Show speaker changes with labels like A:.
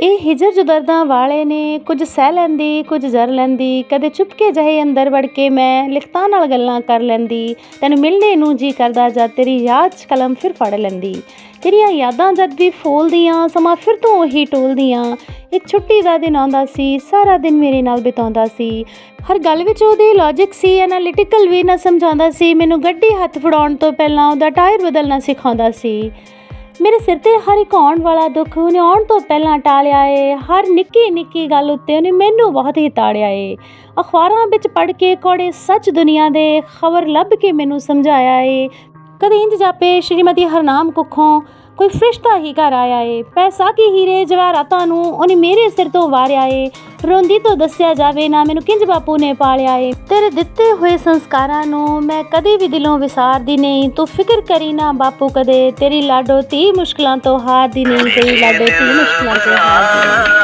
A: ਇਹ ਹਿਜਰ ਜੋ ਦਰਦਾਂ ਵਾਲੇ ਨੇ, ਕੁਝ ਸਹਿ ਲੈਂਦੀ ਕੁਝ ਜਰ ਲੈਂਦੀ। ਕਦੇ ਚੁਪਕੇ ਜਿਹੇ ਅੰਦਰ ਵੜ ਕੇ ਮੈਂ ਲਿਖਤਾਂ ਨਾਲ ਗੱਲਾਂ ਕਰ ਲੈਂਦੀ। ਤੈਨੂੰ ਮਿਲਣੇ ਨੂੰ ਜੀ ਕਰਦਾ ਜਦ ਤੇਰੀ ਯਾਦ 'ਚ ਕਲਮ ਫਿਰ ਫੜ ਲੈਂਦੀ। ਤੇਰੀਆਂ ਯਾਦਾਂ ਜਦ ਵੀ ਫੋਲਦੀਆਂ, ਸਮਾਂ ਫਿਰ ਤੋਂ ਉਹੀ ਟੋਲਦੀਆਂ। ਇੱਕ ਛੁੱਟੀ ਦਾ ਦਿਨ ਆਉਂਦਾ ਸੀ, ਸਾਰਾ ਦਿਨ ਮੇਰੇ ਨਾਲ ਬਿਤਾਉਂਦਾ ਸੀ। ਹਰ ਗੱਲ ਵਿੱਚ ਉਹਦੀ ਲੌਜਿਕ ਸੀ, ਐਨਾਲਿਟੀਕਲ ਵੀ ਨਾ ਸਮਝਾਉਂਦਾ ਸੀ। ਮੈਨੂੰ ਗੱਡੀ ਹੱਥ ਫੜਾਉਣ ਤੋਂ ਪਹਿਲਾਂ ਉਹਦਾ ਟਾਇਰ ਬਦਲਣਾ ਸਿਖਾਉਂਦਾ ਸੀ। ਮੇਰੇ ਸਿਰ 'ਤੇ ਹਰ ਇੱਕ ਆਉਣ ਵਾਲਾ ਦੁੱਖ ਉਹਨੇ ਆਉਣ ਤੋਂ ਪਹਿਲਾਂ ਟਾਲਿਆ ਏ। ਹਰ ਨਿੱਕੀ ਨਿੱਕੀ ਗੱਲ ਉੱਤੇ ਉਹਨੇ ਮੈਨੂੰ ਬਹੁਤ ਹੀ ਤਾੜਿਆ ਏ। ਅਖਬਾਰਾਂ ਵਿੱਚ ਪੜ੍ਹ ਕੇ ਕੌੜੇ ਸੱਚ ਦੁਨੀਆ ਦੇ ਖਬਰ ਲੱਭ ਕੇ ਮੈਨੂੰ ਸਮਝਾਇਆ ਏ। ਕਦੇ ਇੰਜ ਜਾਪੇ ਸ਼੍ਰੀਮਤੀ ਹਰਨਾਮ ਕੁੱਖੋਂ ਕੋਈ ਫਰਿਸ਼ਤਾ ਹੀ ਘਰ ਆਇਆ ਏ। ਪੈਸਾ ਕੀ ਹੀਰੇ ਜਵਾਹਰਾਤਾਂ ਨੂੰ ਉਹਨੇ ਮੇਰੇ ਸਿਰ ਤੋਂ ਵਾਰਿਆ ਏ। ਰੋਂਦੀ ਤੋਂ ਦੱਸਿਆ ਜਾਵੇ ਨਾ ਮੈਨੂੰ ਕਿੰਜ ਬਾਪੂ ਨੇ ਪਾਲਿਆ ਏ। ਤੇਰੇ ਦਿੱਤੇ ਹੋਏ ਸੰਸਕਾਰਾਂ ਨੂੰ ਮੈਂ ਕਦੇ ਵੀ ਦਿਲੋਂ ਵਿਸਾਰਦੀ ਨਹੀਂ। ਤੂੰ ਫਿਕਰ ਕਰੀ ਨਾ ਬਾਪੂ ਕਦੇ, ਤੇਰੀ ਲਾਡੋ ਧੀ ਮੁਸ਼ਕਲਾਂ ਤੋਂ ਹਾਰਦੀ ਨਹੀਂ। ਤੇਰੀ ਲਾਡੋ ਧੀ ਮੁਸ਼ਕਲਾਂ ਤੋਂ ਹਾਰਦੀ ਨਹੀਂ।